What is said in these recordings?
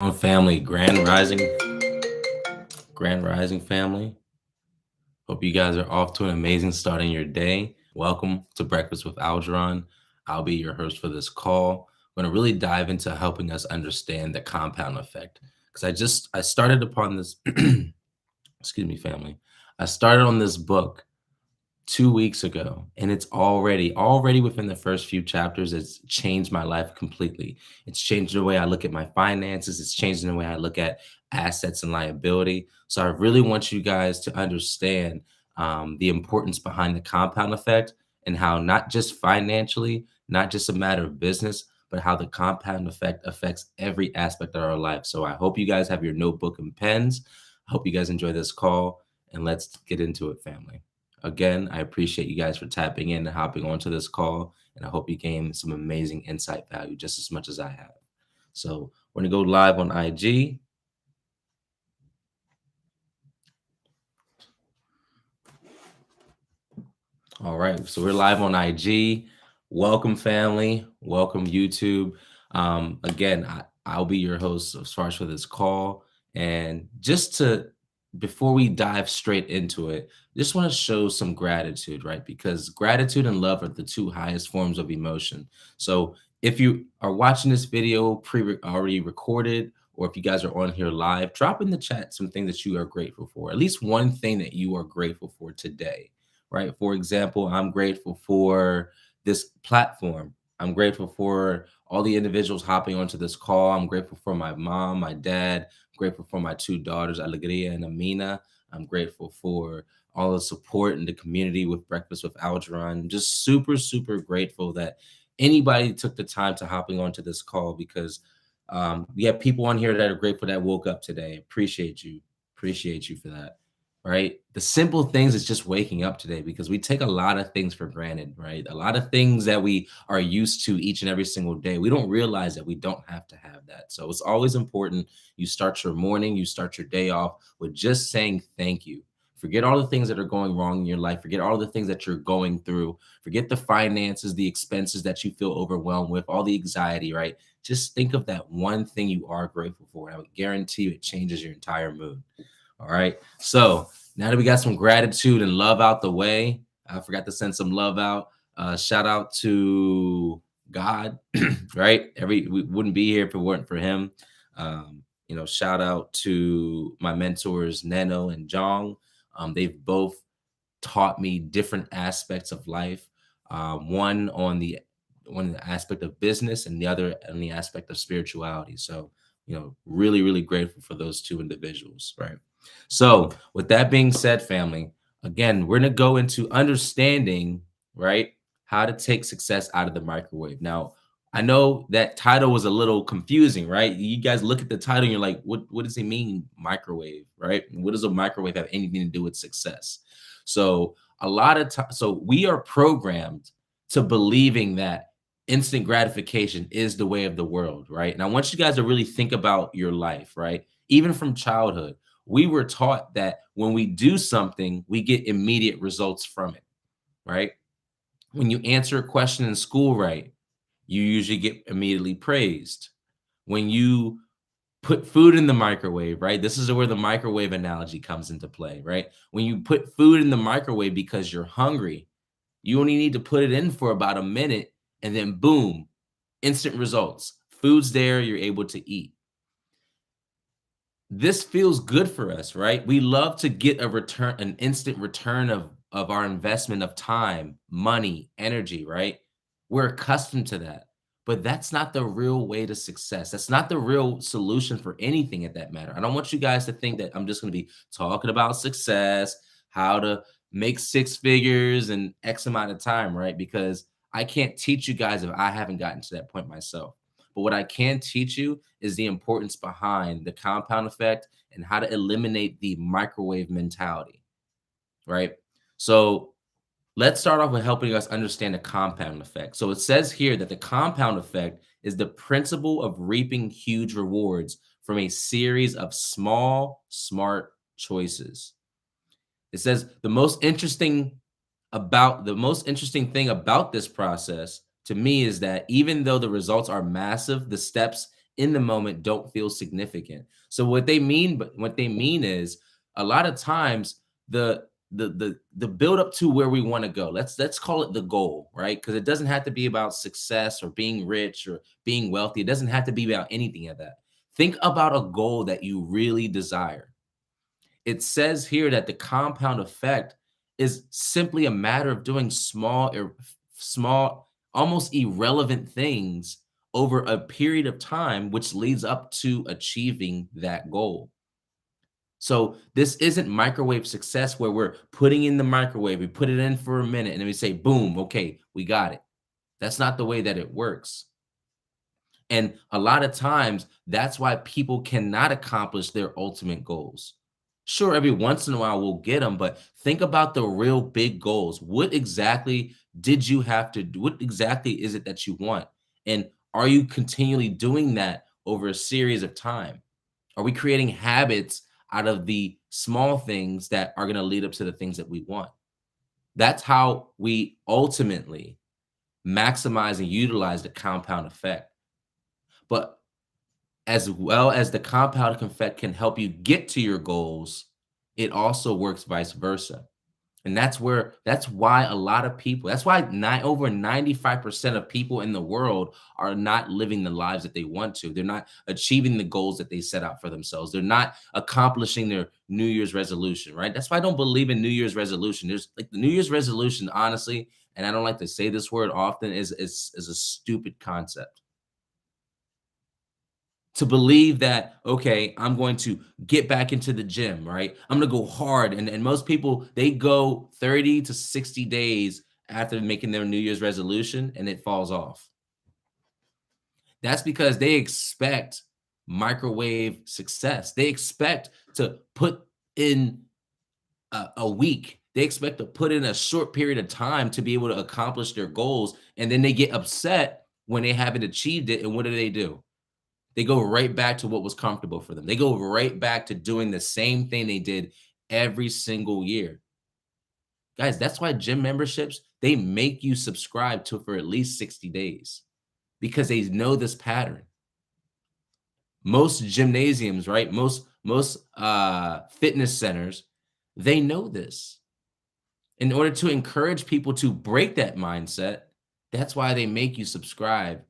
Family, Grand Rising family. Hope you guys are off to an amazing start in your day. Welcome to Breakfast with Algeron. I'll be your host for this call. I'm going to really dive into helping us understand the compound effect because I started upon this. Excuse me, family. I started on this book 2 weeks ago, and it's already within the first few chapters, it's changed my life completely. It's changed the way I look at my finances. It's changing the way I look at assets and liability. So I really want you guys to understand the importance behind the compound effect and how not just financially, not just a matter of business, but how the compound effect affects every aspect of our life. So I hope you guys have your notebook and pens. I hope you guys enjoy this call, and let's get into it, family. Again, I appreciate you guys for tapping in and hopping onto this call, and I hope you gain some amazing insight value just as much as I have. So we're gonna go live on IG. All right, so we're live on IG. Welcome, family. Welcome, YouTube. Again, I'll be your host as far as for this call, and before we dive straight into it, just want to show some gratitude, right? Because gratitude and love are the two highest forms of emotion. So if you are watching this video already recorded, or if you guys are on here live, drop in the chat something that you are grateful for. At least one thing that you are grateful for today, right? For example, I'm grateful for this platform. I'm grateful for all the individuals hopping onto this call. I'm grateful for my mom, my dad, grateful for my two daughters, Alegria and Amina. I'm grateful for all the support in the community with Breakfast with Algeron. I'm just super, super grateful that anybody took the time to hopping onto this call because we have people on here that are grateful that woke up today. Appreciate you. Appreciate you for that. Right. The simple things is just waking up today because we take a lot of things for granted, right? A lot of things that we are used to each and every single day. We don't realize that we don't have to have that. So it's always important you start your morning, you start your day off with just saying thank you. Forget all the things that are going wrong in your life. Forget all the things that you're going through. Forget the finances, the expenses that you feel overwhelmed with, all the anxiety, right? Just think of that one thing you are grateful for. I would guarantee you it changes your entire mood. All right. So now that we got some gratitude and love out the way, I forgot to send some love out. Shout out to God, right? We wouldn't be here if it weren't for him. Shout out to my mentors, Neno and Jong. They've both taught me different aspects of life. One on the aspect of business, and the other on the aspect of spirituality. So, really, really grateful for those two individuals, right? So, with that being said, family, again, we're gonna go into understanding, right, how to take success out of the microwave. Now, I know that title was a little confusing, right? You guys look at the title and you're like, what does it mean, microwave, right? What does a microwave have anything to do with success? So a lot of times, so we are programmed to believing that instant gratification is the way of the world, right? And I want you guys to really think about your life, right? Even from childhood, we were taught that when we do something, we get immediate results from it, right? When you answer a question in school right, you usually get immediately praised. When you put food in the microwave, right? This is where the microwave analogy comes into play, right? When you put food in the microwave because you're hungry, you only need to put it in for about a minute and then boom, instant results. Food's there, you're able to eat. This feels good for us, right? We love to get a return, an instant return of our investment of time, money, energy, right? We're accustomed to that. But that's not the real way to success. That's not the real solution for anything at that matter. I don't want you guys to think that I'm just going to be talking about success, how to make six figures in X amount of time, right? Because I can't teach you guys if I haven't gotten to that point myself. But what I can teach you is the importance behind the compound effect and how to eliminate the microwave mentality, right? So let's start off with helping us understand the compound effect. So it says here that the compound effect is the principle of reaping huge rewards from a series of small, smart choices. It says the most interesting thing about this process to me is that even though the results are massive, the steps in the moment don't feel significant. So what they mean is a lot of times the build up to where we want to go. Let's call it the goal, right? Because it doesn't have to be about success or being rich or being wealthy. It doesn't have to be about anything of that. Think about a goal that you really desire. It says here that the compound effect is simply a matter of doing small, almost irrelevant things over a period of time, which leads up to achieving that goal. So this isn't microwave success where we're putting in the microwave, we put it in for a minute, and then we say, boom, okay, we got it. That's not the way that it works. And a lot of times, that's why people cannot accomplish their ultimate goals. Sure, every once in a while we'll get them, but think about the real big goals. What exactly did you have to do? What exactly is it that you want? And are you continually doing that over a series of time? Are we creating habits out of the small things that are going to lead up to the things that we want? That's how we ultimately maximize and utilize the compound effect. But as well as the compound effect can help you get to your goals, it also works vice versa. And that's why a lot of people, that's why over 95% of people in the world are not living the lives that they want to. They're not achieving the goals that they set out for themselves. They're not accomplishing their New Year's resolution, right? That's why I don't believe in New Year's resolution. There's like the New Year's resolution, honestly, and I don't like to say this word often, is a stupid concept. To believe that, okay, I'm going to get back into the gym, right? I'm gonna go hard. And most people, they go 30 to 60 days after making their New Year's resolution and it falls off. That's because they expect microwave success. They expect to put in a week. They expect to put in a short period of time to be able to accomplish their goals. And then they get upset when they haven't achieved it. And what do? They go right back to what was comfortable for them. They go right back to doing the same thing they did every single year. Guys, that's why gym memberships, they make you subscribe to for at least 60 days because they know this pattern. Most gymnasiums, right? Most fitness centers, they know this. In order to encourage people to break that mindset, that's why they make you subscribe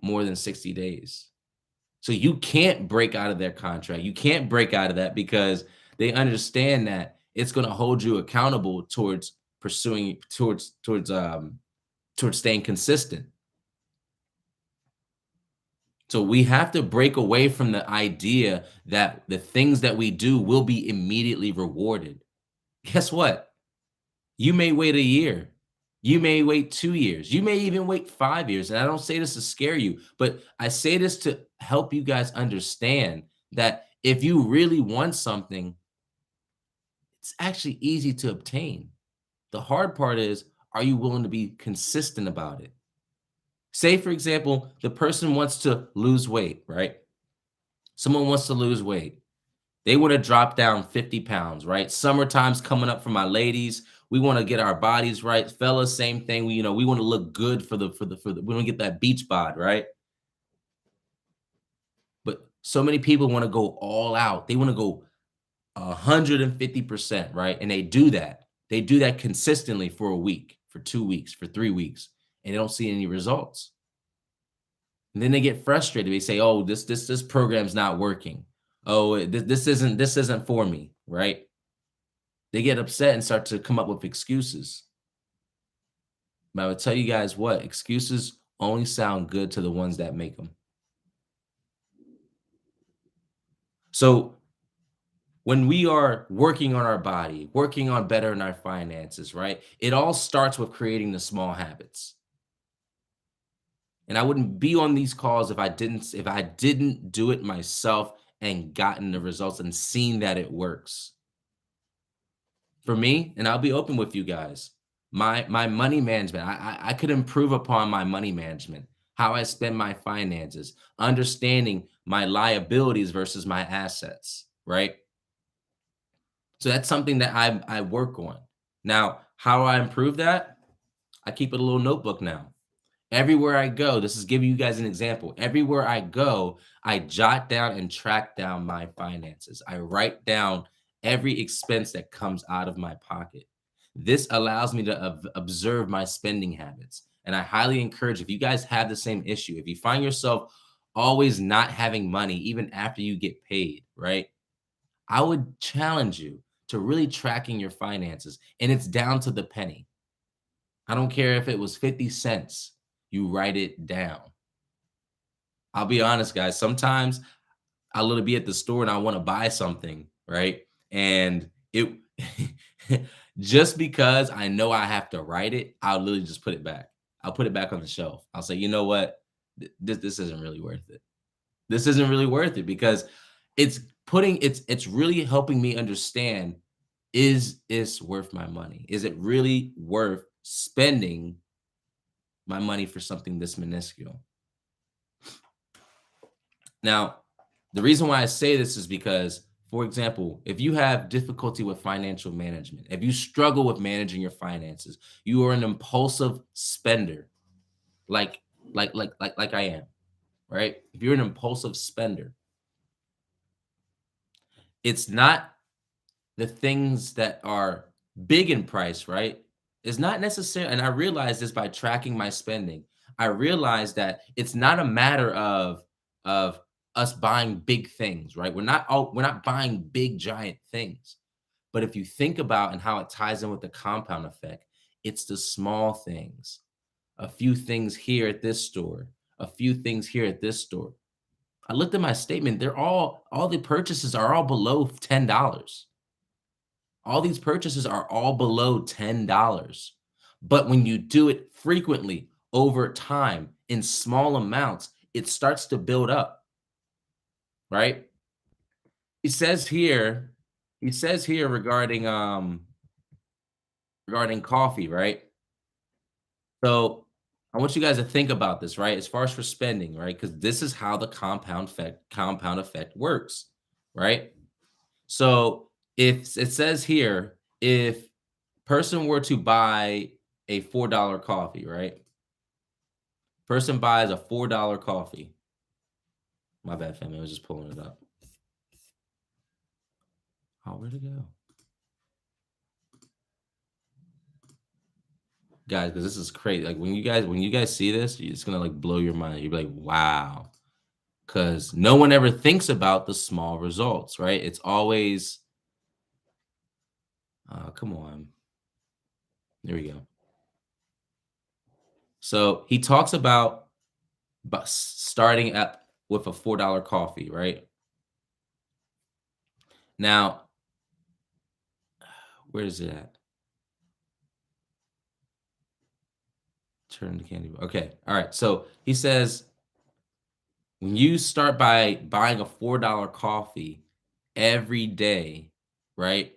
more than 60 days. So you can't break out of their contract. You can't break out of that because they understand that it's going to hold you accountable towards pursuing towards staying consistent. So we have to break away from the idea that the things that we do will be immediately rewarded. Guess what? You may wait a year. You may wait 2 years. You may even wait 5 years. And I don't say this to scare you, but I say this to help you guys understand that if you really want something, it's actually easy to obtain. The hard part is, are you willing to be consistent about it? Say, for example, the person wants to lose weight, right? Someone wants to lose weight. They want to drop down 50 pounds, right? Summertime's coming up for my ladies. We want to get our bodies right. Fellas, same thing. We want to look good we want to get that beach bod, right? But so many people want to go all out. They want to go 150%, right? And they do that. They do that consistently for a week, for 2 weeks, for 3 weeks, and they don't see any results. And then they get frustrated. They say, "Oh, this program's not working. Oh, this isn't for me," right? They get upset and start to come up with excuses. But I would tell you guys what, excuses only sound good to the ones that make them. So when we are working on our body, working on bettering our finances, right? It all starts with creating the small habits. And I wouldn't be on these calls if I didn't do it myself and gotten the results and seen that it works. For me, and I'll be open with you guys, my money management, I could improve upon my money management, how I spend my finances, understanding my liabilities versus my assets, right? So that's something that I work on. Now, how do I improve that? I keep a little notebook now. Everywhere I go, this is giving you guys an example. Everywhere I go, I jot down and track down my finances. I write down every expense that comes out of my pocket. This allows me to observe my spending habits. And I highly encourage, if you guys have the same issue, if you find yourself always not having money, even after you get paid, right? I would challenge you to really tracking your finances. And it's down to the penny. I don't care if it was 50 cents, you write it down. I'll be honest, guys. Sometimes I'll literally be at the store and I want to buy something, right? And it just because I know I have to write it, I'll literally just put it back. I'll put it back on the shelf. I'll say, you know what? This isn't really worth it. This isn't really worth it because it's really helping me understand, is this worth my money? Is it really worth spending my money for something this minuscule? Now, the reason why I say this is because, for example, if you have difficulty with financial management, if you struggle with managing your finances, you are an impulsive spender, like like I am, right? If you're an impulsive spender, it's not the things that are big in price, right? It's not necessary. And I realized this by tracking my spending. I realized that it's not a matter of us buying big things, right? We're not buying big giant things. But if you think about and how it ties in with the compound effect, it's the small things. A few things here at this store, a few things here at this store. I looked at my statement. They're all the purchases are all below $10. All these purchases are all below $10. But when you do it frequently over time in small amounts, it starts to build up, right? He says here, regarding regarding coffee, right? So I want you guys to think about this, right? As far as for spending, right? Because this is how the compound effect works, right? So if it says here, if person were to buy a $4 coffee, right? Person buys a $4 coffee. My bad, family. I was just pulling it up. Oh, where'd it go? Guys, because this is crazy. Like when you guys see this, it's gonna like blow your mind. You'll be like, wow. Because no one ever thinks about the small results, right? It's always, come on. There we go. So he talks about starting up with a $4 coffee, right? Now, where is it at? Turn the candy. Okay. All right. So he says when you start by buying a $4 coffee every day, right?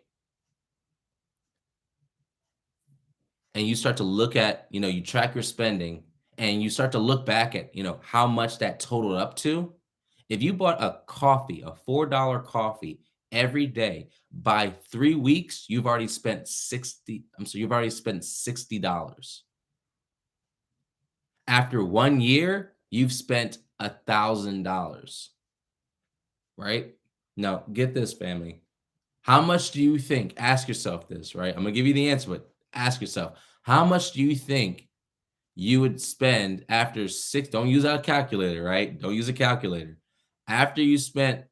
And you start to look at, you track your spending and you start to look back at, how much that totaled up to. If you bought a coffee, a $4 coffee every day, by 3 weeks, you've already spent 60. You've already spent $60. After 1 year, you've spent $1,000, right? Now, get this, family. How much do you think? Ask yourself this, right? I'm gonna give you the answer, but ask yourself, how much do you think you would spend after six? Don't use a calculator, right? Don't use a calculator. After you spent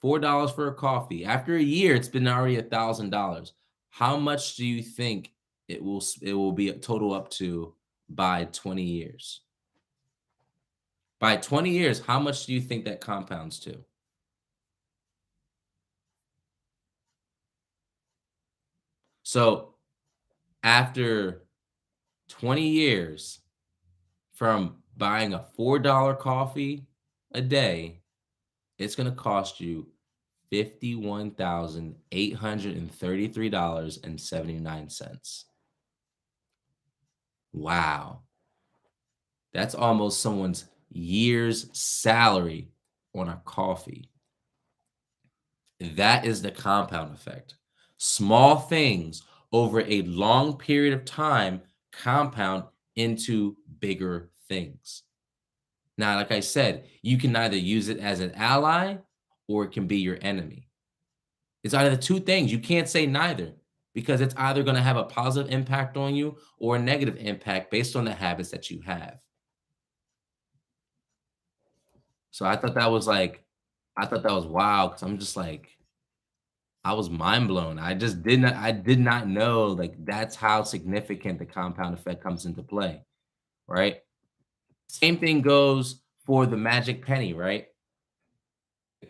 $4 for a coffee, after a year, it's been already $1,000. How much do you think it will be a total up to by 20 years? By 20 years, how much do you think that compounds to? So after 20 years from buying a $4 coffee a day, it's going to cost you $51,833.79. Wow. That's almost someone's year's salary on a coffee. That is the compound effect. Small things over a long period of time compound into bigger things. Now, like I said, you can either use it as an ally or it can be your enemy. It's either the two things. You can't say neither because it's either going to have a positive impact on you or a negative impact based on the habits that you have. So I thought that was wild because I'm just like, I was mind blown. I did not know like that's how significant the compound effect comes into play, right? Same thing goes for the magic penny, right?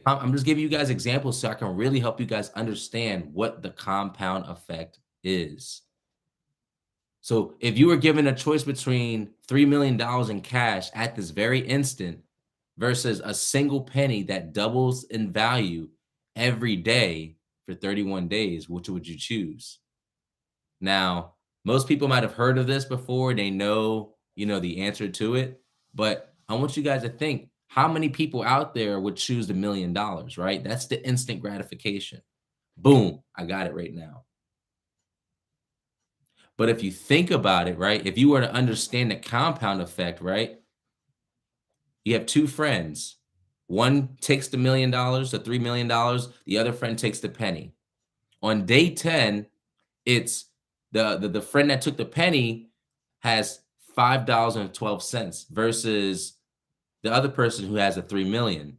I'm just giving you guys examples so I can really help you guys understand what the compound effect is. So if you were given a choice between $3 million in cash at this very instant versus a single penny that doubles in value every day for 31 days, which would you choose? Now, most people might have heard of this before. They know, the answer to it. But I want you guys to think how many people out there would choose $1 million, right? That's the instant gratification. Boom, I got it right now. But if you think about it, right, if you were to understand the compound effect, right, you have two friends. One takes the $1 million, the $3 million, the other friend takes the penny. On day 10, it's the friend that took the penny has $5.12 versus the other person who has a 3 million,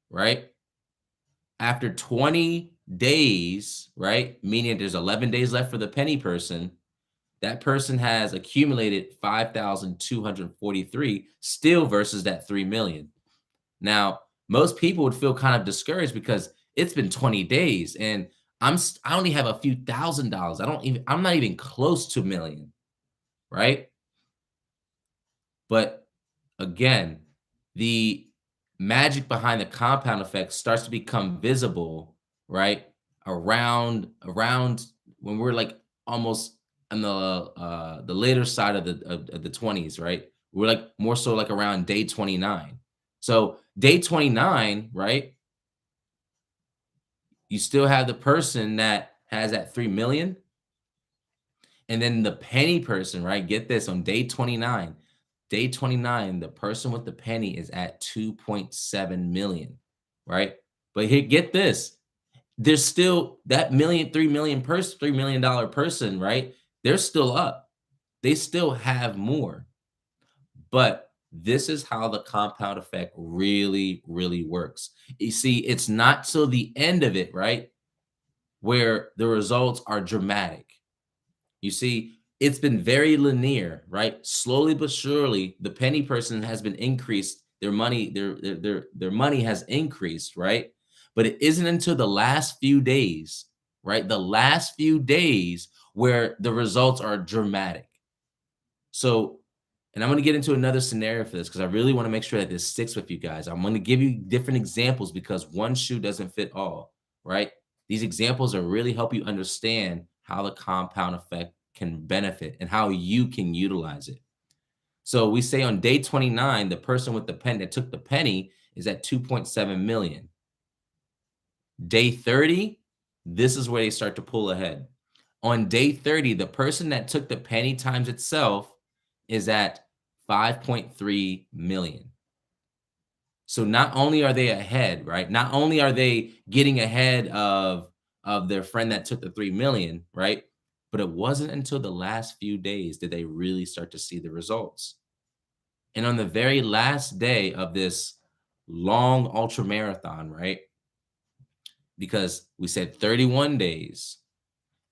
right? After 20 days, right? Meaning there's 11 days left for the penny person, that person has accumulated 5,243 still versus that 3 million. Now, most people would feel kind of discouraged because it's been 20 days and I only have a few $1,000s. I'm not even close to a million, right? But again, the magic behind the compound effect starts to become visible, right? Around when we're like almost on the later side of the 20s, right? We're like more so like around day 29. So day 29, right? You still have the person that has that 3 million. And then the penny person, right? Get this on day 29. Day 29, the person with the penny is at 2.7 million, right? But here, get this. There's still that million, 3 million person, $3 million person, right? They're still up. They still have more. But this is how the compound effect really, really works. You see, it's not till the end of it, right? Where the results are dramatic. You see, it's been very linear, right? Slowly but surely, the penny person has been increased. Their money, their money has increased, right? But it isn't until the last few days, right? The last few days where the results are dramatic. So, and I'm going to get into another scenario for this because I really want to make sure that this sticks with you guys. I'm going to give you different examples because one shoe doesn't fit all, right? These examples are really help you understand how the compound effect can benefit and how you can utilize it. So we say on day 29, the person with the pen that took the penny is at 2.7 million. Day 30, this is where they start to pull ahead. On day 30, the person that took the penny times itself is at 5.3 million. So not only are they ahead, right? Not only are they getting ahead of their friend that took the 3 million, right? But it wasn't until the last few days did they really start to see the results. And on the very last day of this long ultra marathon, right? Because we said 31 days.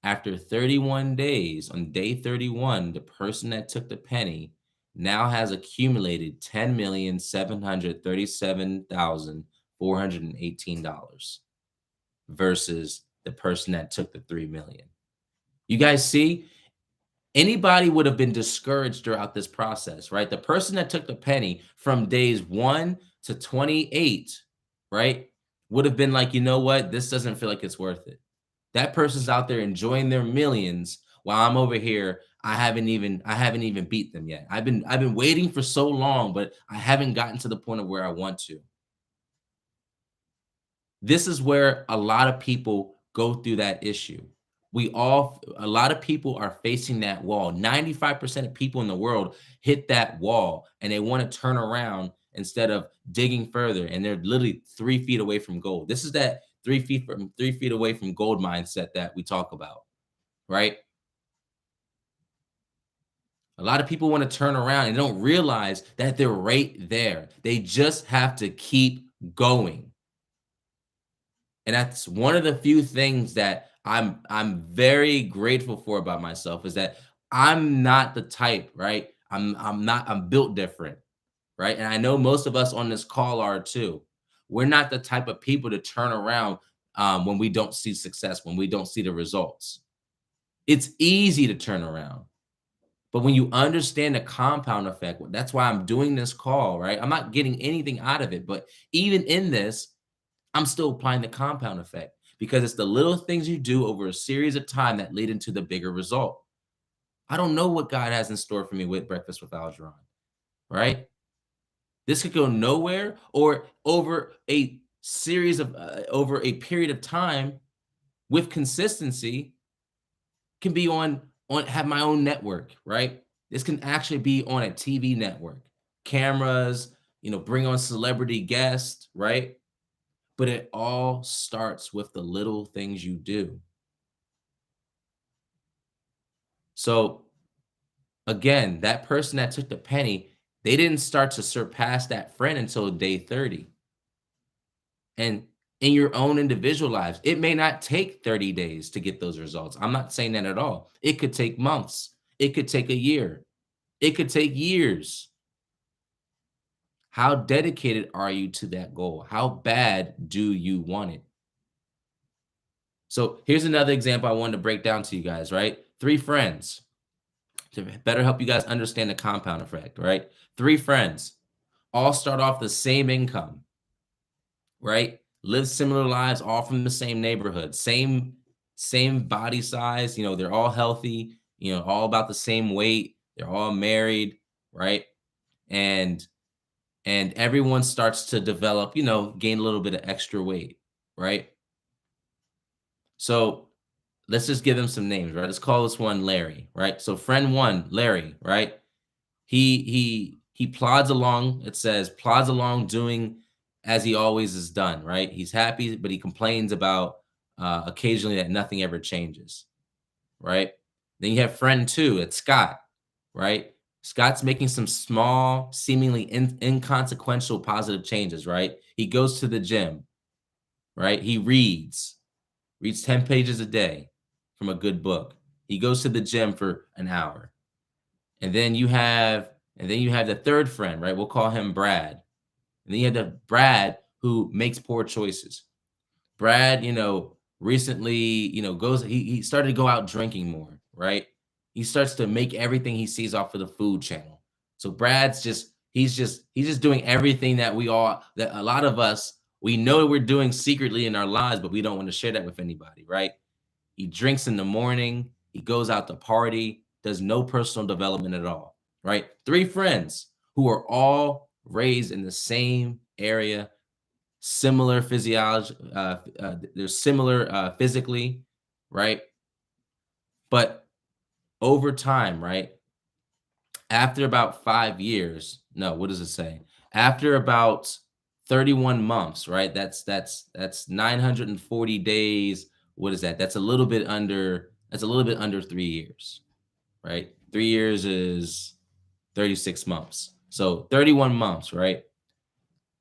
After 31 days, on day 31, the person that took the penny now has accumulated $10,737,418 versus the person that took the 3 million. You guys see, anybody would have been discouraged throughout this process, right? The person that took the penny from days 1 to 28, right, would have been like, you know what? This doesn't feel like it's worth it. That person's out there enjoying their millions while I'm over here. I haven't even beat them yet. I've been waiting for so long, but I haven't gotten to the point of where I want to. This is where a lot of people go through that issue. A lot of people are facing that wall. 95% of people in the world hit that wall and they want to turn around instead of digging further. And they're literally 3 feet away from gold. This is that 3 feet away from gold mindset that we talk about, right? A lot of people want to turn around and don't realize that they're right there. They just have to keep going. And that's one of the few things that I'm very grateful for about myself is that I'm not the type, right? I'm built different, right? And I know most of us on this call are too. We're not the type of people to turn around when we don't see success, when we don't see the results. It's easy to turn around. But when you understand the compound effect, that's why I'm doing this call, right? I'm not getting anything out of it, but even in this, I'm still applying the compound effect because it's the little things you do over a series of time that lead into the bigger result. I don't know what God has in store for me with Breakfast with Algeron, right? This could go nowhere, or over a series of over a period of time with consistency can be on have my own network, right? This can actually be on a TV network, cameras, bring on celebrity guests, right? But it all starts with the little things you do. So again, that person that took the penny, they didn't start to surpass that friend until day 30. And in your own individual lives, it may not take 30 days to get those results. I'm not saying that at all. It could take months. It could take a year. It could take years. How dedicated are you to that goal? How bad do you want it? So here's another example I wanted to break down to you guys, right? 3 friends to better help you guys understand the compound effect, right? 3 friends all start off the same income, right? Live similar lives, all from the same neighborhood, same body size, they're all healthy, all about the same weight, they're all married, right? And everyone starts to develop, gain a little bit of extra weight, right? So let's just give them some names, right? Let's call this one Larry, right? So friend 1, Larry, right? He plods along. It says plods along doing as he always has done, right? He's happy, but he complains about occasionally that nothing ever changes, right? Then you have friend 2, it's Scott, right? Scott's making some small, seemingly inconsequential positive changes, right? He goes to the gym, right? He reads 10 pages a day from a good book. He goes to the gym for an hour. And then you have the third friend, right? We'll call him Brad. And then you have the Brad who makes poor choices. Brad, recently, he started to go out drinking more, right? He starts to make everything he sees off of the food channel. So Brad's he's just doing everything that that a lot of us, we know we're doing secretly in our lives, but we don't want to share that with anybody, right? He drinks in the morning, he goes out to party, does no personal development at all, right? 3 friends who are all raised in the same area, similar physiology, they're similar physically, right? But over time, right? After about 5 years, no, what does it say? After about 31 months, right? That's 940 days. What is that? That's a little bit under 3 years, right? 3 years is 36 months. So 31 months, right?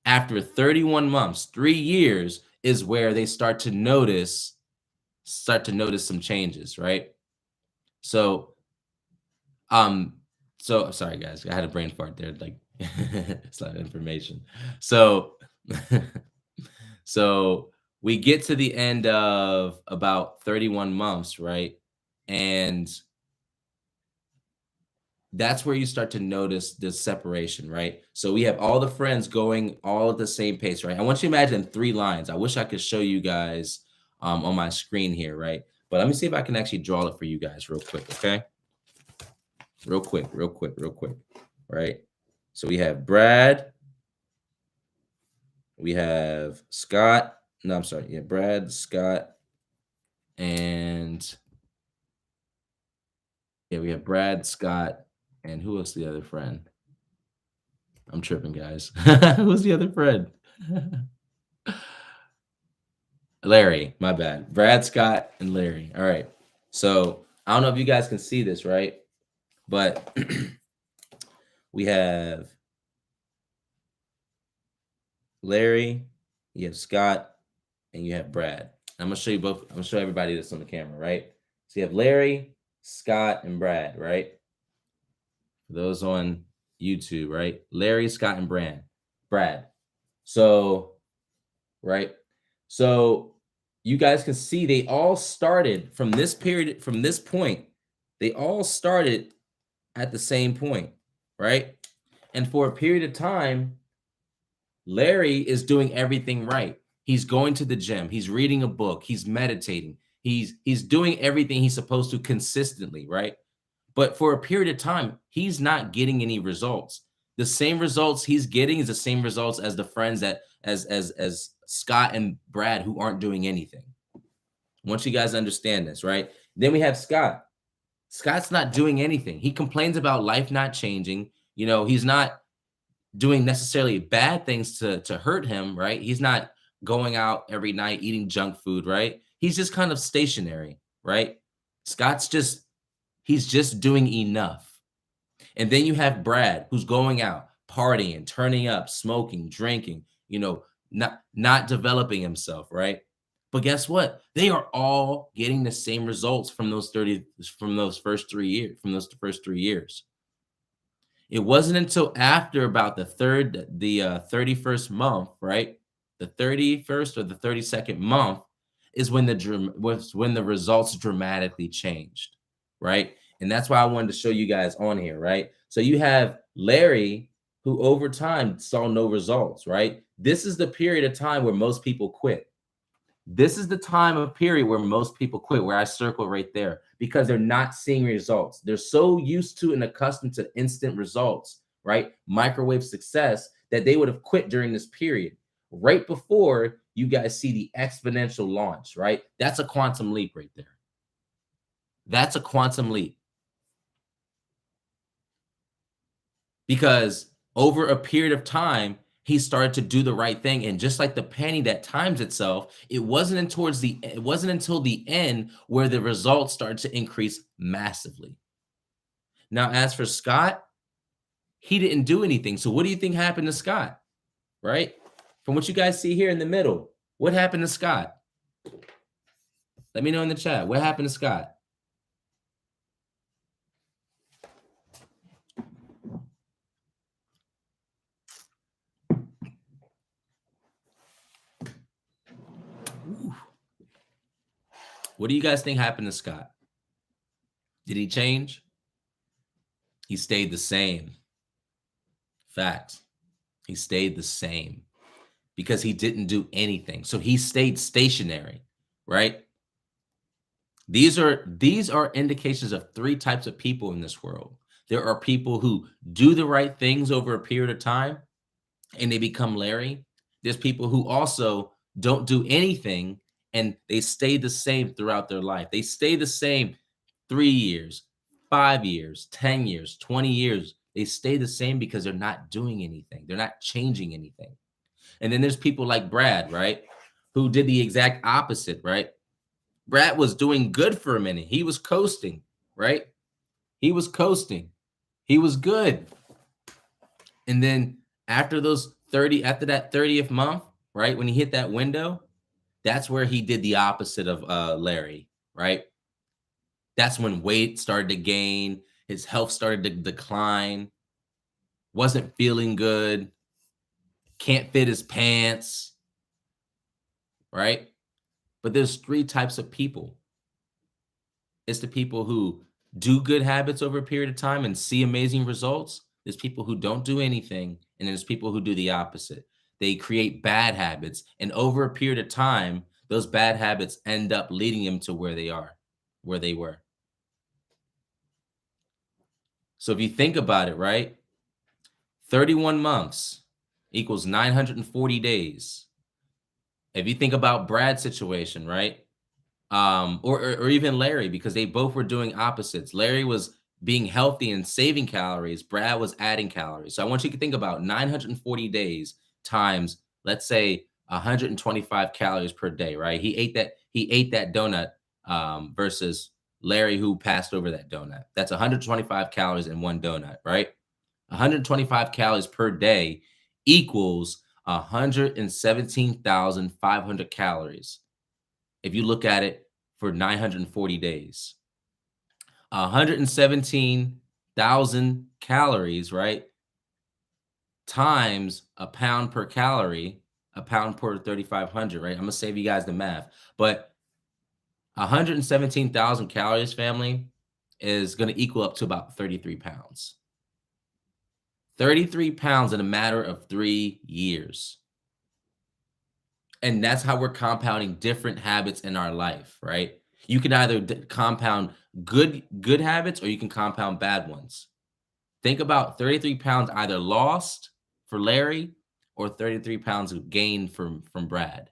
After 31 months, 3 years is where they start to notice some changes, right? So, um, sorry guys, I had a brain fart there, like it's not information. So, so we get to the end of about 31 months, right? And that's where you start to notice the separation, right? So we have all the friends going all at the same pace, right? I want you to imagine 3 lines. I wish I could show you guys on my screen here, right? But let me see if I can actually draw it for you guys real quick, okay? Real quick, right? So we have Brad, we have Scott. No, I'm sorry. Yeah, Brad, Scott, and Yeah, we have Brad, Scott, and who else the other friend? I'm tripping, guys. Who's the other friend? Larry, my bad. Brad, Scott, and Larry. All right. So I don't know if you guys can see this, right? But we have Larry, you have Scott, and you have Brad. I'm gonna show you both. I'm gonna show everybody this on the camera, right? So you have Larry, Scott, and Brad, right? For those on YouTube, right? Larry, Scott, and Brad. So, right. So you guys can see they all started from this period, from this point. They all started at the same point, right? And for a period of time, Larry is doing everything right. He's going to the gym, he's reading a book, he's meditating, he's doing everything he's supposed to consistently, right? But for a period of time, he's not getting any results. The same results he's getting is the same results as the friends that as Scott and Brad who aren't doing anything. Once you guys understand this, right? Then we have Scott. Scott's not doing anything. He complains about life not changing. You know, he's not doing necessarily bad things to hurt him, right? He's not going out every night eating junk food, right? He's just kind of stationary, right? Scott's just he's just doing enough. And then you have Brad who's going out, partying, turning up, smoking, drinking, you know, not developing himself, right? But guess what? They are all getting the same results from those 30 from those first 3 years, from those first 3 years. It wasn't until after about the 31st month, right? The 31st or the 32nd month is when the results dramatically changed, right? And that's why I wanted to show you guys on here, right? So you have Larry who over time saw no results, right? This is the period of time where most people quit. This is the time of period where most people quit, where I circle right there, because they're not seeing results. They're so used to and accustomed to instant results, right? Microwave success, that they would have quit during this period, right before you guys see the exponential launch, right? That's a quantum leap right there. That's a quantum leap. Because over a period of time, he started to do the right thing, and just like the penny that times itself, it wasn't until the end where the results started to increase massively. Now, as for Scott, he didn't do anything. So what do you think happened to Scott? Right? From what you guys see here in the middle, what happened to Scott? Let me know in the chat. What happened to Scott? Ooh. What do you guys think happened to Scott? Did he change? He stayed the same. Facts. He stayed the same because he didn't do anything. So he stayed stationary, right? These are indications of three types of people in this world. There are people who do the right things over a period of time and they become Larry. There's people who also don't do anything and they stay the same throughout their life. They stay the same 3 years, 5 years, 10 years, 20 years. They stay the same because they're not doing anything. They're not changing anything. And then there's people like Brad, right? Who did the exact opposite, right? Brad was doing good for a minute. He was coasting, right? He was coasting. He was good. And then after after that 30th month, right? When he hit that window, that's where he did the opposite of Larry, right? That's when weight started to gain, his health started to decline, wasn't feeling good, can't fit his pants, right? But there's three types of people. It's the people who do good habits over a period of time and see amazing results. There's people who don't do anything, and there's people who do the opposite. They create bad habits, and over a period of time, those bad habits end up leading them to where they were. So if you think about it, right? 31 months equals 940 days. If you think about Brad's situation, right? Or even Larry, because they both were doing opposites. Larry was being healthy and saving calories, Brad was adding calories. So I want you to think about 940 days times, let's say 125 calories per day, right? He ate that donut versus Larry who passed over that donut. That's 125 calories in one donut, right? 125 calories per day equals 117,500 calories. If you look at it for 940 days, 117,000 calories, right? Times a pound per calorie, a pound per 3,500, right? I'm gonna save you guys the math, but 117,000 calories, family, is gonna equal up to about 33 pounds. 33 pounds in a matter of 3 years. And that's how we're compounding different habits in our life, right? You can either compound good habits or you can compound bad ones. Think about 33 pounds either lost for Larry or 33 pounds gained from Brad.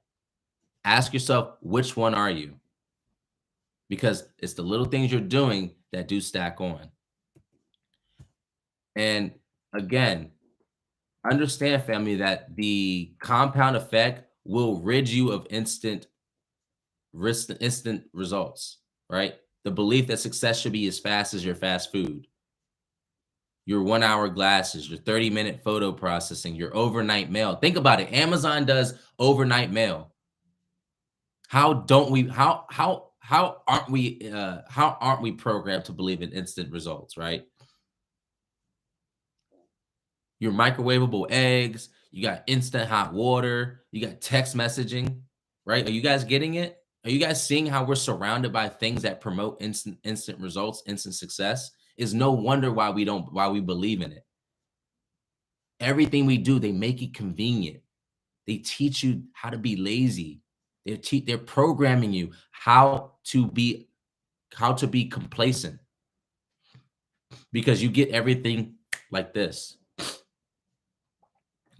Ask yourself, which one are you? Because it's the little things you're doing that do stack on. And again, understand, family, that the compound effect will rid you of instant results, right? The belief that success should be as fast as your fast food, your 1 hour glasses, your 30-minute photo processing, your overnight mail. Think about it. Amazon does overnight mail. How don't we how aren't we programmed to believe in instant results, right? Your microwavable eggs, you got instant hot water, you got text messaging, right? Are you guys getting it? Are you guys seeing how we're surrounded by things that promote instant results, instant success? Is no wonder why we believe in it. Everything we do, they make it convenient. They teach you how to be lazy. They're programming you how to be complacent because you get everything like this.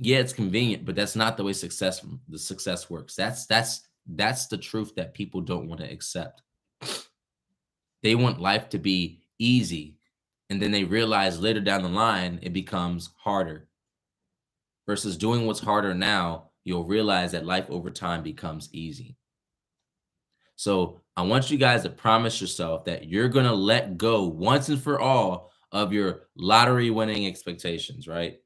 Yeah, it's convenient, but that's not the way the success works. That's the truth that people don't want to accept. They want life to be easy, and then they realize later down the line it becomes harder. Versus doing what's harder now, you'll realize that life over time becomes easy. So I want you guys to promise yourself that you're going to let go once and for all of your lottery winning expectations, right?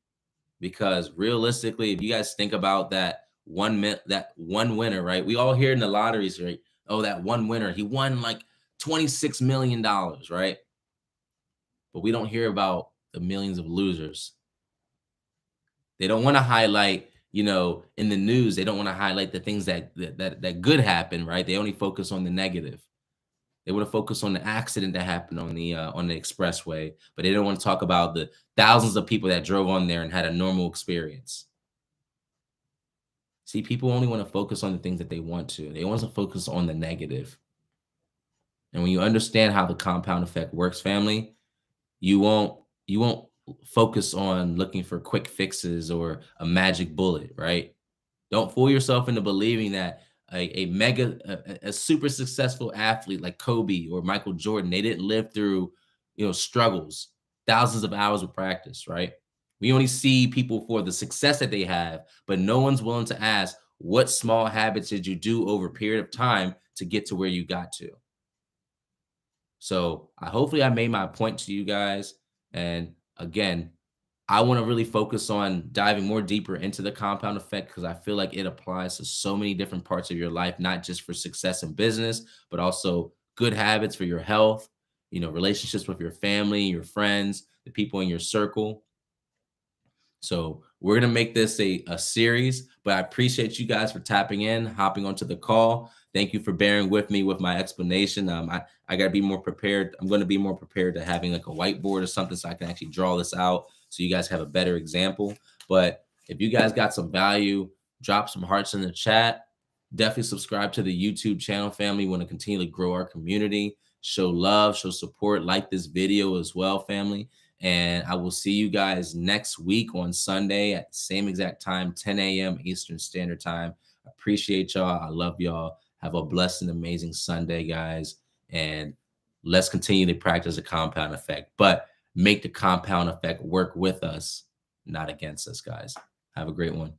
Because realistically, if you guys think about that one winner, right? We all hear in the lotteries, right? Oh, that one winner, he won like $26 million, right? But we don't hear about the millions of losers. They don't want to highlight, in the news, they don't want to highlight the things that good happen, right? They only focus on the negative. They want to focus on the accident that happened on the expressway, but they don't want to talk about the thousands of people that drove on there and had a normal experience. See, people only want to focus on the things that they want to. They want to focus on the negative. And when you understand how the compound effect works, family, you won't focus on looking for quick fixes or a magic bullet, right? Don't fool yourself into believing that a super successful athlete like Kobe or Michael Jordan, they didn't live through, struggles, thousands of hours of practice, right? We only see people for the success that they have, but no one's willing to ask, what small habits did you do over a period of time to get to where you got to? So hopefully I made my point to you guys. And again, I want to really focus on diving more deeper into the compound effect because I feel like it applies to so many different parts of your life, not just for success in business, but also good habits for your health, relationships with your family, your friends, the people in your circle. So we're going to make this a series, but I appreciate you guys for tapping in, hopping onto the call. Thank you for bearing with me with my explanation. I got to be more prepared. I'm going to be more prepared to having like a whiteboard or something so I can actually draw this out so you guys have a better example. But if you guys got some value, drop some hearts in the chat. Definitely subscribe to the YouTube channel, family. We want to continue to grow our community, show love, show support, like this video as well, family. And I will see you guys next week on Sunday at the same exact time, 10 a.m. Eastern Standard Time. Appreciate y'all. I love y'all. Have a blessed and amazing Sunday, guys. And Let's continue to practice the compound effect, but make the compound effect work with us, not against us, guys. Have a great one.